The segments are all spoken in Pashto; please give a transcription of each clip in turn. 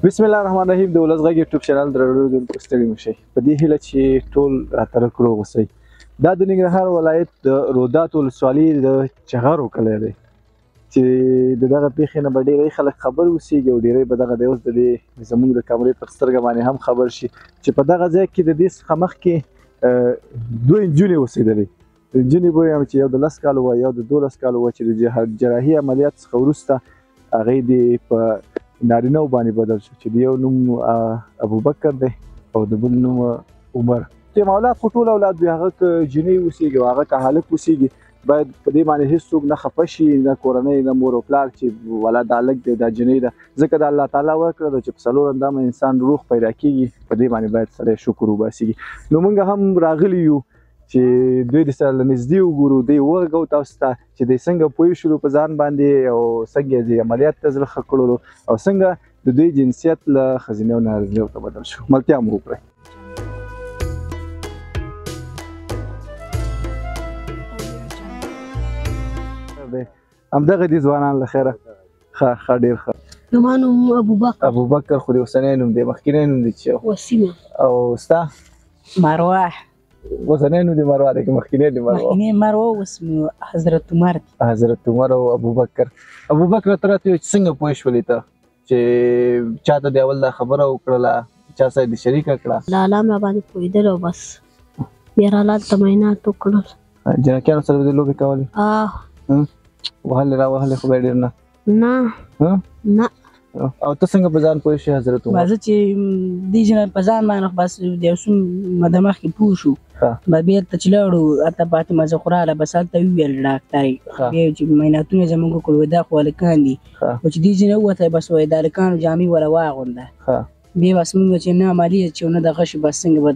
بسم الله الرحمن الرحیم. د ولس غږ یوټیوب چینل درلودونکو ستړي مشئ په دې هیله چې ټول راتلک روغ اوسئ. دا د ننګرهار ولایت د رودات ولسوالۍ د چغارو کلی دی چې د دغه پیښې نه به ډېری خلک خبر اوسېږي او ډېری به دغه دی اوس د دې زموږ د کمرې پر سترګه باندې هم خبر شي چې په دغه ځای کې د دې څخه مخکې دوه نجونې اوسېدلې. نجونې به ووایم چې یو د 10 کالو وه یو د 12 کالو وه چې د جراحي عملیات څخه وروسته هغې د په نارینه باندې بدل شو چې د یو نوم ابوبکر دی او د بل نوم عمر. چې اولاد خو ټول اولاد وي، هغه که جنۍ اوسېږي او هغه که هلک اوسېږي باید په دې باندې هېڅوک نه خفه شي، نه کورنۍ نه مور او پلار چې ولا دا هلک دی دا جنۍ ده، ځکه د الله تعالی ورکړه ده چې په څلور اندامه انسان روغ پیدا کېږي. په دې باندې باید سړی شکر وباسېږي. نو موږ هم راغلي یو چې دوی د سره له نږدې وګورو، دوی وغږو تاسو ته چې دوی څنګه پوه شولو په ځان باندې او څنګه یې عملیات ته زړه ښه کړلو او څنګه د دوی جنسیت له ښځینه او نارینه ته بدل شو. ملتیا مو وکړئ. همدغه دي ځوانان له خیره. ښه ډېر ښه. زما نوم ابوبکر خو د اوسنی نوم دی، مخکینی نوم دی چې وسیمه. او ستا مروه. اوسنی نوم دی مروه دی که مخکینی دی مروه؟ مخکینی مروه، اوس حضرت عمر دی. حضرت عمر او ابوبکر. ابوبکر ته راته وایي چې څنګه پوه شولې ته چې چاته دې اول دا خبره وکړله، چا سره دې شریکه کړه؟ لالا مې باندې پوهېدل او بس بیا رالاله تمرینات وکړل. جنکیانو سره دې لوبې کولې؟ وهلې راوهلې خو به ډېر نه. او ته څنګه په ځان پوه شې حضرت عمر؟ زه چې دې جنه په ځان باندې بس د یو څو مده مخکې پوه شو، بېرته چې لاړو هلته فاطمه زهرا بس هلته وویل ډاکټر بیا چې معایناتونه یې زموږ وکړل، دا خو هلکان دي. خو چې دې جنه ووتی بس وایي د هلکانو جامې وله واغونده. بیا بس موږ چې نه عملیه چې نه دغه شي بس څنګه به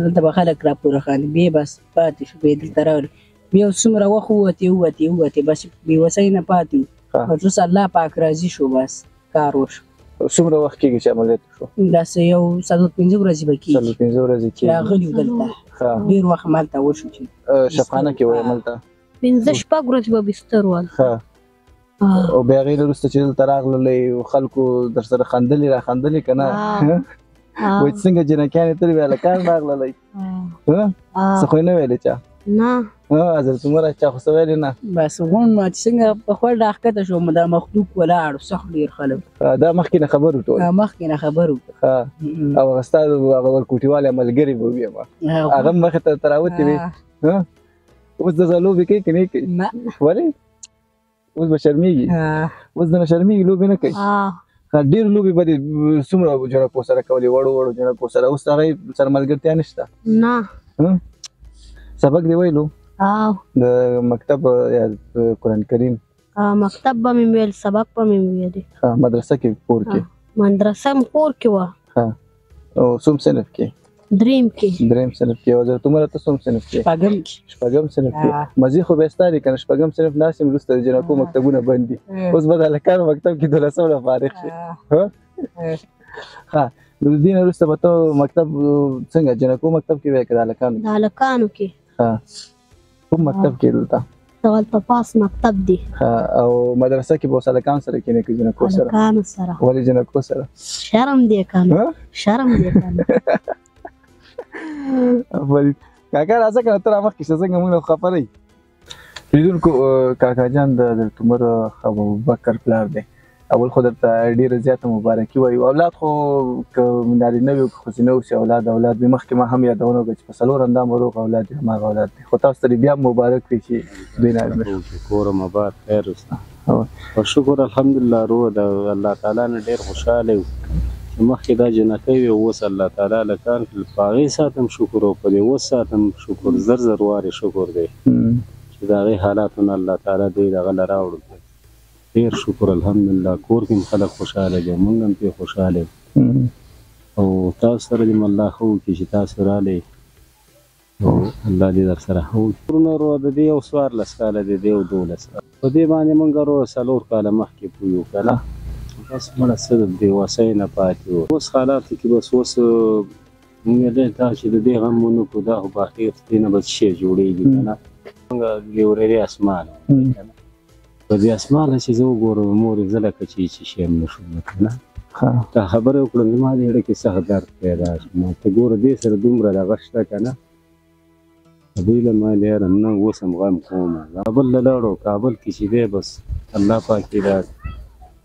دلته به خلک راپورې خاندي. بیا بس پاتې شو، بیا دلته راغلو. بیا څومره وخت ووتې بس بېوسۍ نه پاتې وو. بس اوس الله پاک راضي شو، بس کار وشو. څومره وخت کېږي چې عملیات وشو؟ داسې یو 15 ورځې به کېږي. 15 ورځې کېږي. راغلي وو دلته، ډېر وخت همالته وشو چې شفخانه کې وایي همالته 15-16 ورځې به بستر ول. او بیا هغې نه وروسته چې دلته راغللی خلکو در سره خندلې راخندلې که نه؟ وایي چې څنګه جنکیانې تلې وې هلکان راغللی څه خو یې نه ویلې چا؟ نه. حضرت عمر چا خو څه ویلې نه؟ بس غونډ ما چې څنګه په خپل راښکته شوم دا مخلوق ولاړ سخت ډېر خلک. دا مخکې نه خبر وو ټول؟ مخکې نه خبر وو. او هغه ستا هغه ورکوټي ملګري به وي هغه هم مخې ته راوتې وې. اوس دغه لوبې کوي که نه کوي؟ نه. ولې؟ اوس به شرمېږي؟ اوس نه شرمېږي، لوبې نه کوي؟ ډېر لوبې به دې څومره جنکو سره کولې، وړو جنکو سره؟ اوس هغې سره ملګرتیا نشته؟ نه. سبق دې ویلو د مکتب یا قرآن کریم؟ مکتب به مې ویل، سبق به مې ویلې. مدرسه کې کور کې؟ مدرسه مې کور کې وه. او څوم صنف کې؟ دریم صنف کې. او حضرت عمر ته څوم صنف کې؟ شپږم صنف کې. مزې خو بیا ستا دی که نه؟ شپږم صنف ناست یم، وروسته د جنکو مکتبونه بند دي، اوس به د هلکانو مکتب کې 12 نه فارغ شي. نو د دې نه وروسته به ته مکتب څنګه جنکو مکتب کې وایې که د هلکانو؟ د هلکانو کې. کوم مکتب کې دلته؟ دغلته پاس مکتب دی. او مدرسه کې به اوس هلکانو سره کښېنې که جنکو سره؟ هلکانو سره. ولې جنکو سره؟ شرم دی که نه. شرم دی که نه. کاکا راځه که نه ته رامخکې شه، څنګه موږ نه خفه رهي. لیدونکو کاکا جان د حضرت عمر ابوبکر پلار دی. اول خو درته ډېره زیاته مبارکي وایو. اولاد خو که نارینه وي او که ښځینه اوسي اولاد وي. مخکې ما هم یادونه وکړه چې په څلور اندامه روغ اولاد وي، هماغه اولاد دی. خو تاسو ته بیا مبارک وي چې دوی نارینه شو. کور مبارک خیر اوسه. په شکر الحمدلله روغ د الله تعالی نه ډېر خوشحاله یو چې مخکې دا جنکۍ وي، اوس الله تعالی هلکان کړل. په هغې ساتم شکر او په دې اوس ساتم شکر. زر وارې شکر دی چې د هغې حالاتونه الله تعالی دوی دغه له راوړل. ډېر شکر الحمدلله. کور کې هم خلک خوشحاله دي، موږ هم پرې خوشحاله یو. او تاسو سره دې الله ښه وکړي چې تاسو راغلئ او الله دې در سره ښه وکړي. ورونه ورو د دې یو 14 کاله دی، دی یو 12 کاله. په دې باندې موږ ورو 4 کاله مخکې پوه یو که نه. بس مړه څه د بېوسۍ نه پاتې وو. اوس حالاتو کې بس اوس موږ دا چې د دې غم ونه کړو، دا خو باقي دې نه به څه شی جوړېږي که نه. موږ ګورېرې اسمان په دې اسمانه چې زه وګورم مورې زه لکه چې هېڅ شی هم نه شوم که نه. دا خبره وکړه زما د زړه کې سخت درد پیدا شو ما ته ګوره دې سره دومره دغه شته که نه دوی له ما یاره نه اوس هم غم کوم کابل له لاړو کابل کې چې دی بس الله پاک دې دا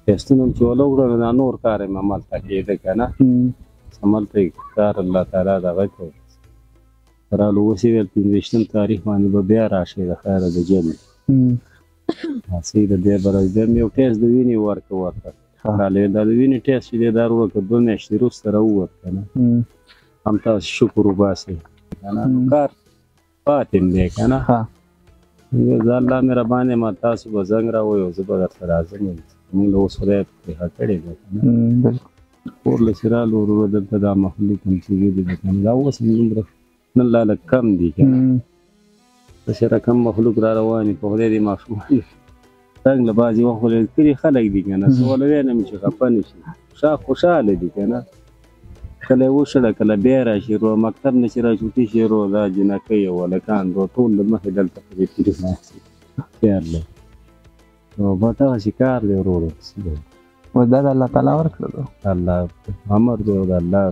ټسټونه هم چې وله وکړه دا نور کار یې همالته کېده که نه همالته یې کار الله تعالی دغه کړ رالو اوس یې ویل 25 تاریخ باندې به بیا راشئ د خیره د جمعې هسې د دې به راځي یو ټیسټ د وینې ورکړه ورته رالی دا د وینې ټیسټ چې دی دا وکړه 2 میاشتې وروسته راووت که نه هم تاسو شکر وباسئ که نه کار پاتې م دی که نه زه الله مهربان یم تاسو به زنګ راووایو زه به درته راځم موږ له اوس خدای پرېښه کړې ده که نه کور له چې رالو وروره دلته دا محلي کوم څیزې دي ده که نه دا اوس هم دومره نن لا لږ کم دي که نه داسې رقم مخلوق را روان وي په خدای دې ماشومان څنګ له بعضې وخت خو لرې خلک دي که نه څه وله ویایم چې خفه نه شي خوشحاله دي که نه کله یې وشړه کله بیا راشي ورو مکتب نه چې راچوټي شي ورو دا جنکۍ او هلکان ورو ټول د مخې دلته په دې تریخ ناست دي خیال دی نو به دغسې کار دی ورو دا د الله تعالی ورکړه الله امر دی او د الله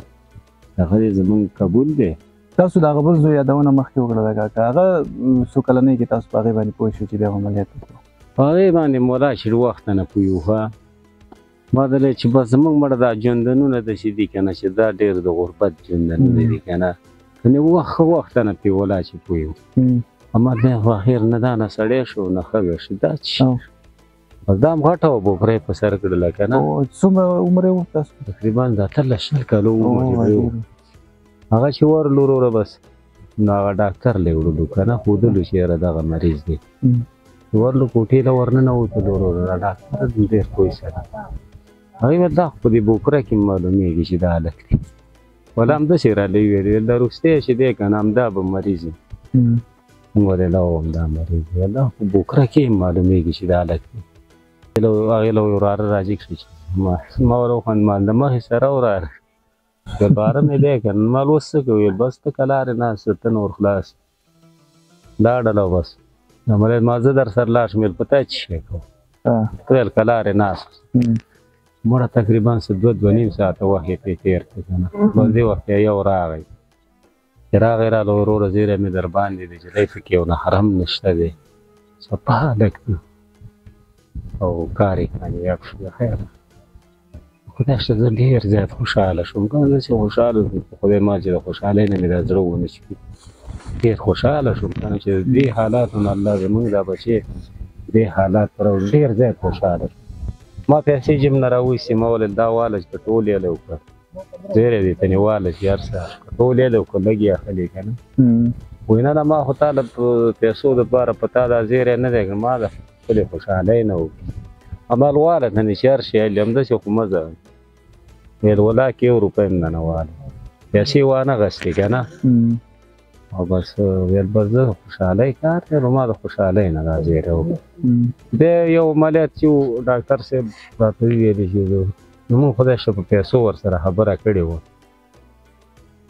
هغه دې زمونږ قبول دی تاسو د هغه بل زوی یادونه مخکې وکړه ده کاکا هغه څو کلنۍ کې تاسو په هغې باندې پوه شو چې بیا عملیات وکړو په هغې باندې مولا چې وخته نه پوه یو ښه ما دلی چې بس زمونږ مړه دا ژوندونونه داسې دي که نه چې دا ډېر د غربت ژوندونونه دي که نه کنې ښه وخته نه پرې ولا چې پوه یو اما بیا خو اخر نه دا نه سړی شو نه ښځه شو دا څه بس دا هم غټه وه بوکره یې په سر کړله که نه څومره عمر یې و تاسو تقریبا د 18 کالو عمر یې و هغه چې ورلو وروره بس نو هغه ډاکټر له وړلو که نه ښودلو چې یاره دغه مریض دی ورلو کوټې له ورننوتلو وروره ډاکټر ډېر پوه سره هغې ویل دا خو په دې بوکره کې معلومېږي چې دا هلک دی ولا همداسې راله ویل ویل دا وروستی چې دی که نه همدا به مریض وي موږ ویل او همدا مریض دی ویل دا په بوکره کې معلومېږي چې دا هلک دی هغې له وراره راجګ شو چې ما ور وخوند مال د مخې سره وراره ویل باره مې دی که نه مال اوس څه کوي ویل بس ته که لارې ناسته ته نور خلاص لاړله بس مریض ما زه در سره لاړ شم ویل په تا څه شی کوم ته ویل که لارې ناست مړه تقریبا څه 2-2.5 ساعته وخت یې پرې تېر کړ که نه بس دې وخت یو راغی چې راغی راله وروره زیری مې در باندې دی چې دی پکې یو نحرم نشته دی صفا هلک دی او کار یې کامیاب شو د خیره خدای شته زه ډېر زیات خوشحاله شوم که نه چې خوشحاله شوم خدای ما چې د خوشحالۍ نه مې دا زړه ونه چوي ډېر خوشحاله شوم که نه چې دې حالاتو نه الله زمونږ دا بچې دې حالات پر ډېر زیات خوشحاله شوم ما پیسې جیب نه راویستې ما ویل دا واله چې ټول یې له وکړه زیری دې ته نیواله چې هر څه ټول یې له وکړه لږ یې اخلي که نه وایي نه نه ما خو تا له پیسو دپاره په تا دا زیری نه دی ما د خپلې خوشحالۍ نه وکړي عمل واله ته نه چې هر شی علي همداسې خو مه ځه ویل ولاکې 1 روپۍ هم نه نه واله پیسې وانه غستې که نه او بس ویل بس زه د خوشحالۍ کار دی نو ما د خوشحالۍ نه دا زیری وکړه بیا یو عملیات چې و ډاکټر صاحب راته وویلې چې نو مونږ خدای شه په پیسو ورسره خبره کړې وه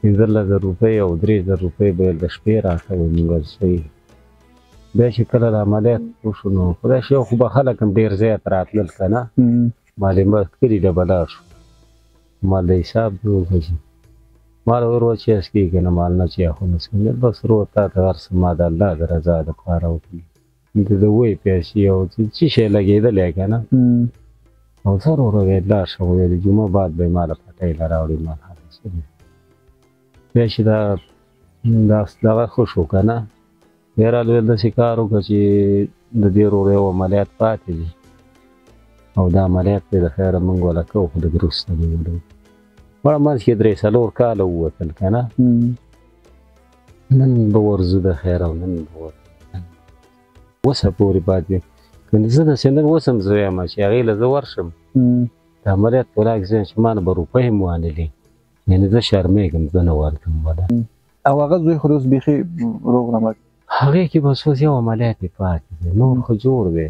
15,000 روپۍ او 3,000 روپۍ به یې د شپې راکوئ مونږ صحیح بیا چې کله د عملیات وشو نو خدای شه خو به خلک هم ډېر زیات راتلل که نه مال یې کلي ته به لاړ شو مال د حساب دې وکړي مال ورو چې اسکي که نه مال نه چې اخو نه څکم بس ورو تا ته هر څه ما د الله د رضا دپاره وکړي د وی پیسې او څه شی لګېدلی که نه او زه ورو ویل لاړ شم ویل د جمعه بعد به یې ما له پټۍ له راوړي ما بیا چې دغه ښه شو که نه بیا راله ویل داسې کار وکړه چې د دې ورور یو عملیات پاتې دي او دا عملیات دی د خیره مونږ وله کوو خو لږ وروسته به یې مړه منځ کې 3-4 کاله ووتل که نه نن به ورځو د خیره او نن به ورځو اوسه پورې پاتې وي که زه داسې نن اوس هم زه یم چې هغې له زه ورشم د عملیات په ولاک زه یم چې ما نه به روپۍ هم وانلي یعنې زه شرمېږم زه نه ورکړم ولا او هغه زوی خو اوس بیخي روغ رمټ هغې کې بس اوس یو عملیات یې پاتې دی نور خو جوړ دی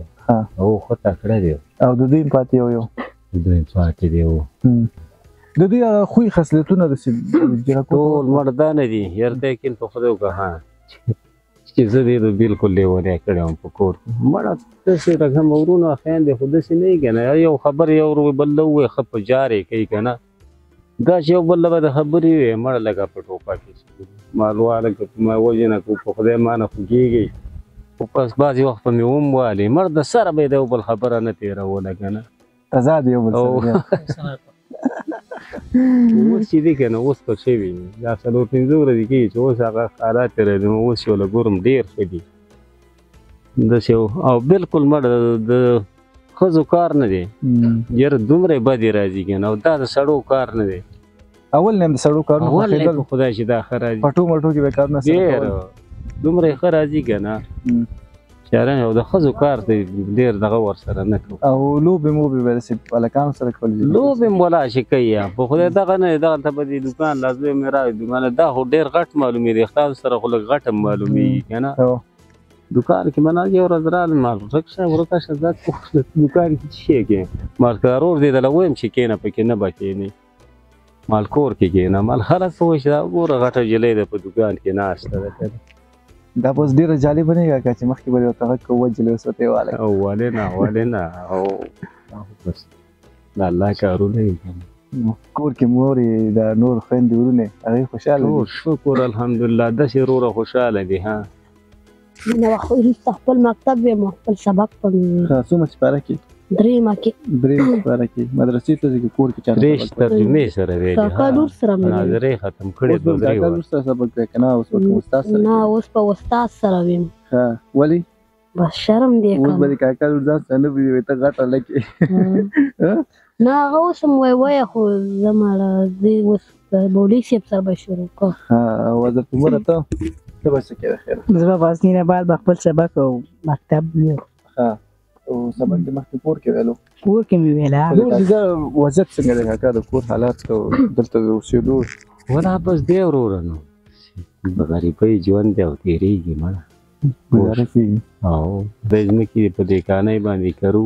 او ښه تکړه دی او د دوی هم پاتې یو د دوی هم پاتې دی د دوی هغه خوی خصلتونه د ټول مردانه دي یار دی کین په خدای وکړه ها چې چې زه دې بالکل لیونی کړی وم په کور کې مړه داسې رقم ورونه خویندې خو داسې نه وي که نه یو خبر یو بل له ووایي ښه په جار یې کوي که نه دا چې یو بل له به د خبرې وي مړه لږه په ټوپه کې مالواله که ما وژنه کو په خدای مانه خوږېږي خو پس بعضې وخت به مې هم والي مړ د سره به یې د یو بل خبره نه تېروله که نه تضاد یو بل سره اوس چې دی که نه اوس په شوي دا 4-5 ورځې کېږي چې اوس هغه حالات یې راځي اوس چې وله ګورم ډېر ښه دي داسې او بالکل مړ د ښځو کار نه دی یاره دومره بدې راځي که نه او دا د سړو کار نه دی اول نه هم د سړو کارونه اول نه خدای چې دا ښه راځي پټو مټو کې به کارونه سره ډېر دومره یې ښه راځي که نه چاره او د ښځو کار دی ډېر دغه ورسره نه کوو او لوبې موبې به داسې هلکانو سره کول دي لوبې هم ولا چې کوي په خدای دغه نه دی دغلته به دې دوکان لازمي مې راوړي دوکان دا خو ډېر غټ معلومېږي ستاسو سره خو لږ غټ هم معلومېږي که نه دوکان کې به نه یو ورځ رالم مال ورک شه ورکه شه دا دوکان کې څه شی کوې مال که ورور دې دله ویم چې کښېنه پکې نه به کښېنې مال کور کې کښېنه مال خلک څه وایي چې دا ګوره غټه جلۍ ده په دوکان کې ناسته ده که دا به اوس ډېره جالبه نه وي کاکا چې مخکې به دې ورته غږ کوو وجلې اوس ورته یې والی او ولې نه ولې نه او بس د الله کارونه دي کور کې مورې د نور خویندې ورونه هغوی خوشحاله دي شکر الحمدلله داسې وروره خوشحاله دي ها مینه وخت وروسته خپل مکتب ویم خپل سبق به مې څومره سپاره کې درېیمه کې سپاره کې مدرسې ته ځي که کور کې چاته درېش ترجمې سره ویلې کاکا لور سره مې ناظرې ختم کړې دوه درې کاکا لور سره سبق دی که نه اوس به کوم استاد سره نه اوس په استاد سره ویم ولې بس شرم دی اوس به د کاکا لور ځان سره نه وي ته غټه لکې نه هغه اوس هم وایه خو زه مړه زه اوس مولوي صاحب سره به شروع کړم او حضرت عمره ته ته به څه کوې خیر زه به غزني بعد به خپل سبق او مکتب ویم او سبق دې مخکې کور کې ویلو کور کې مې ویله وضعیت څنګه دی کاکا د کور حالات او دلته د اوسېدو ولا بس دی وروره نو د غریبۍ ژوند دی او تېرېږي مړه ګزاره کېږي او د ځمکې په دېکانۍ باندې کرو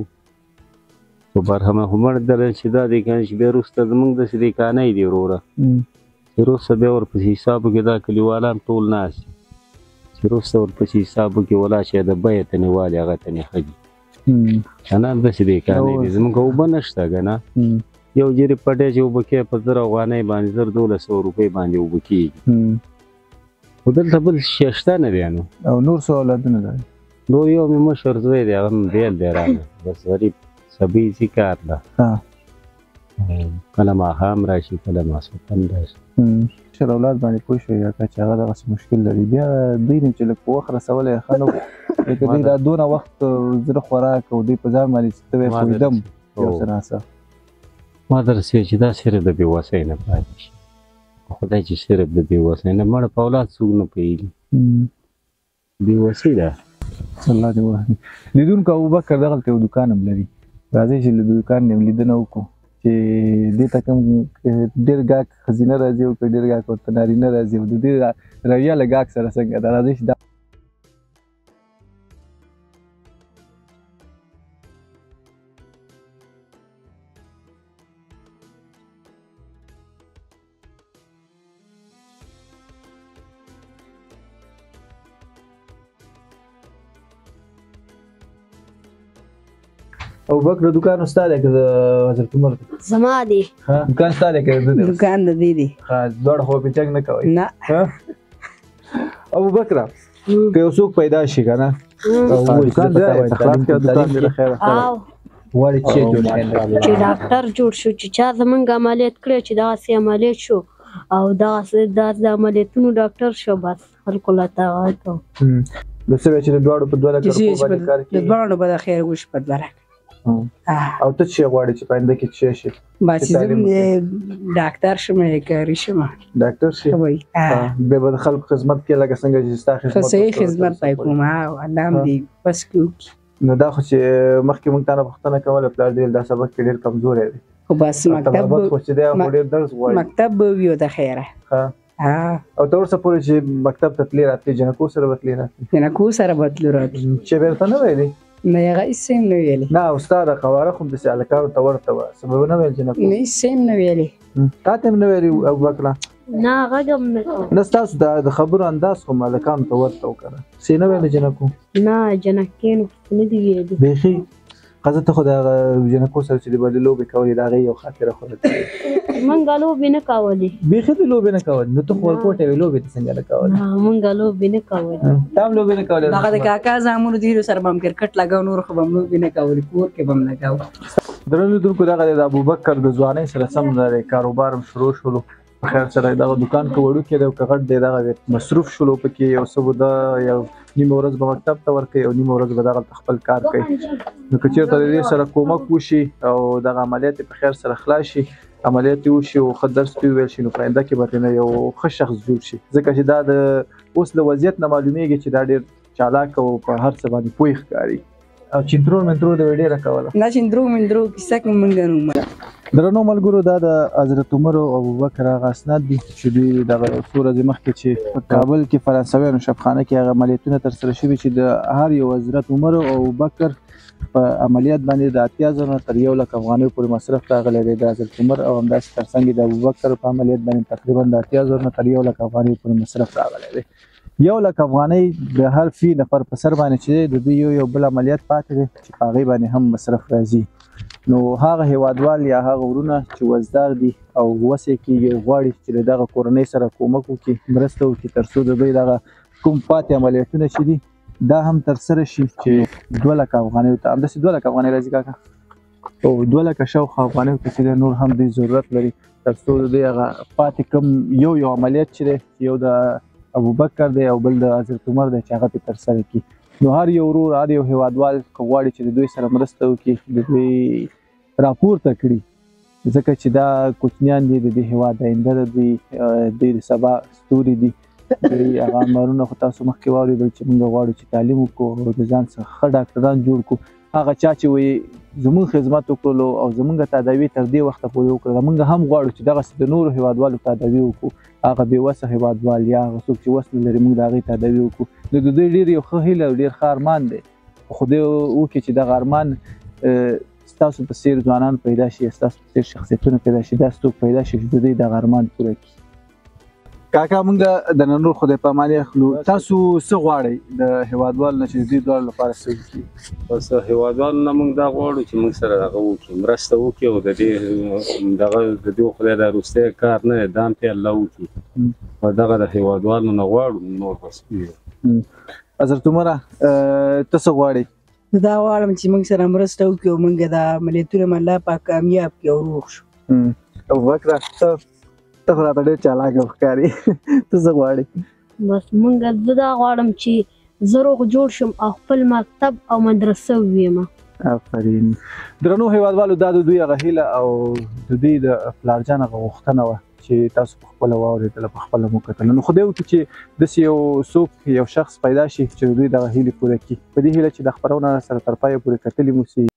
خو برهمه خو مړ دله چې دا دېکانۍ چې بیا وروسته زمونږ داسې دېکانۍ دی وروره چې وروسته بیا ورپسې حسابو کې دا کلیوالان ټول ناست چې وروسته ورپسې حسابو کې ولا چې د بیې تنې والي هغه تنې ښه دي که نه داسې دېکانۍ دي زمونږ اوبه نشته که نه یو جرې پټی چې اوبه کېږي په 1000 افغانۍ باندې 1200 روپۍ باندې اوبه کېږي خو دلته بل شی شته نه دی نو او نور څو اولادونه لري نور یو مې مشر زوی دی هغه هم بیل دی رانه بس غریب سبي ځي کار ده کله ماښام راشي کله ماسخوتن راشي مشر اولاد باندې پوه شوې کاکا چې هغه دغسې مشکل لري بیا دوی نه چې لږ په وخت رسولی یې ښه نه وو لکه دوی دا دونه وخت زه خوراک او دوی په ځان باندې چې ته وایې پوهېدم یو څه ناڅه ما درسوي چې دا صرف د بېوسۍ نه پاتې شي خدای چې صرف د بېوسۍ نه مړه په اولاد څوک نه پوهېږي بېوسۍ ده الله دې ووهي لیدونکو ابوبکر دغلته یو دوکان هم لري راځئ چې له دوکان نه هم لیدنه وکړو چې دې ته کوم ډېر ګاک ښځینه راځي او که ډېر ګاک ورته نارینه راځي او د دې رویه له ګاک سره څنګه ده راځئ چې دا ابوبکر دوکان ستا دی که د حضرت عمر دی زما دی دوکان ستا دی که د ده دی دوکان د دې دی دواړه خو پې جنګ نه کوئ نه ابوبکره که یو څوک پیدا شي که نه دوکان دی خلاص کړه دوکان دی له خیره غواړي چې جوړ چې ډاکټر جوړ شو چې چا زمونږ عملیات کړی چې دغسې عملیات شو او دغسې د عملیاتونو ډاکټر شو بس خلکو له تغاړه کوو نو څه چې د دواړو په 2 لکه روپو باندې کار د دواړو به د خیر وشي په 2 لکه او ته څه غواړې چې په آینده کې څه شي بس زه ډاکټر شم کاري شم ډاکټر شي بیا به د خلکو خدمت کې لکه څنګه چې ستا خدمت صحیح خدمت پای کوم الله هم دې بس کړي نو دا خو چې مخکې موږ تا نه پوښتنه کوله پلار دې دا سبق کې ډېر کمزوری دی خو بس مکتب خو چې دی خو ډېر درس غواړي مکتب به وي د خیره او ته ورسه پورې چې مکتب ته تلې راتلې جنکو سره به تلې راتلې جنکو سره به تلو راتلې چې بېرته نه ویلې نه هغه هېڅ هم نه ویلې نه استاد قواره خو همداسې هلکانو ته ورته وه څه به نه ویل جنکو نه هېڅ هم نه ویلې تا ته هم نه ویلې ابوبکره نه غږ هم نه کوم. نه ستاسو د خبرو انداز خو مالکانو ته ورته و که نه څه نه ویل جنکو نه جنکیانو خو نه دي ویلي. بیخي قضه ته خو د جنکو سره چې د بلې لوبې کولې د هغې یو خاطره خو ده مونږ لوبې نه کولې. بیخي د لوبې نه کولې نو ته خو ورکوټې وې لوبې ته څنګه نه کولې نه مونږ لوبې نه کولې. تا هم لوبې نه کولې هغه د کاکا زامنو د هیلو سره به هم کرکټ لګاو نور خو به هم لوبې نه کولې کور کې به هم لګاو. درنو لیدونکو دغه د ابوبکر د ځوانۍ سره سم د کاروبار هم شروع شولو په خیر سره دغه دوکان که وړوکی دی او که غټ دی دغه مصروف شولو پکې یو څه به ده یو نیمه ورځ به مکتب ته ورکوي او نیمه ورځ به دغلته خپل کار کوي نو که چېرته د دې سره کومک وشي او دغه عملیات یې په خیر سره خلاص شي عملیات یې وشي او ښه درس پرې وویل شي نو په آینده کې به ترېنه یو ښه شخص جوړ شي ځکه چې دا د اوس له وضعیت نه معلومیږي چې دا ډېر چالاک او په هر څه باندې پوه ښکاري او چندرو منترو د ډېره کوله دا چندرو مندرو کیسه کې مونږ نه ومنه. درنو ملګرو دا د حضرت عمر او ابوبکر هغه اسناد دي چې دوی دغه څو ورځې مخکې چې په کابل کې فرانسویانو شبخانه کې هغه عملیاتونه ترسره شوي چې د هر یو حضرت عمر او ابوبکر په عملیات باندې د 80,000 نه تر 1,00,000 افغانیو پورې مصرف راغلی دی د حضرت عمر او همداسې ترڅنګ د ابوبکر په عملیات باندې تقریبا د 80,000 نه تر 1,00,000 افغانیو پورې مصرف راغلی دی 1,00,000 افغانۍ د هر فی نفر په سر باندې چې د دوی یو بل عملیات پاتې دی چې په هغې باندې هم مصرف راځي نو هغه هیوادوال یا هغه ورونه چې وزدار دي او وس یې کېږي غواړي چې د دغه کورنۍ سره کومک وکړي مرسته وکړي تر څو د دوی دغه کوم پاتې عملیاتونه چې دي دا هم ترسره شي چې 2,00,000 افغانیو ته همداسې 2,00,000 افغانۍ راځي کاکا او 2,00,000 شاوخوا افغانیو ته چې دی نور هم دوی ضرورت لري تر څو د دوی هغه پاتې کوم یو عملیات چې دی یو د ابوبکر دی او بل د حضرت عمر دی چې هغه پرې ترسره کړي نو هر یو ورور هر یو هیوادوال که غواړي چې د دوی سره مرسته وکړي د دوی راپورته کړي ځکه چې دا کوچنیان دي د دې هیواد آینده د دوی د سبا ستوري دي دوی هغه امرونه خو تاسو مخکې واورېدل چې موږ غواړو چې تعلیم وکړو او د ځان څخه ښه ډاکټران جوړ کړو هغه چا چې وایي زموږ خدمت وکړلو او زموږ تداوي تر دې وخته پورې وکړله موږ هم غواړو چې دغسې د نورو هیوادوالو تداوي وکړو هغه بېوسه هیوادوال یا هغه څوک چې وس نه لري موږ د هغې تداوي وکړو نو د دوی ډېر یو ښه هیله او ډېر ښه ارمان دی خو خدای وکړي چې دغه ارمان ستاسو په څېر ځوانان پیدا شي ستاسو په څېر شخصیتونه پیدا شي داسې څوک پیدا شي چې د دوی دغه ارمان پوره کړي کاکا موږ د نن ورځ خدای په امان اخلو تاسو څه غواړئ د هیوادوالو نه چې د دوی دواړو لپاره څه وکړي بس هیوادوالو نه موږ دا غواړو چې موږ سره هغه وکړي مرسته وکړي او د دې دغه د دې خدای دا وروستی کار نه دی دا هم پرې الله وکړي او دغه د هیوادوالو نه غواړو نور بس حضرت عمره ته څه غواړئ دا غواړم چې موږ سره مرسته وکړي او موږ دا عملیاتونه م الله پاک کامیاب کړي او روغ شو ابوبکره ته خو راته ډېر چالاکه ښکاري ته څه غواړې بس مونږ زه دا غواړم چې زه روغ جوړ شم او خپل مکتب او مدرسه وویم آفرین درنو هیوادوالو دا د دوی هغه هیله او د دوی د پلارجان هغه غوښتنه وه چې تاسو په خپله واورېدله په خپله مو کتله نو خدای وکړي چې داسې یو څوک یو شخص پیدا شي چې د دوی دغه هیلې پوره کړي په دې هیله چې د خپرونه سره تر پایه پورې کتلي مو سي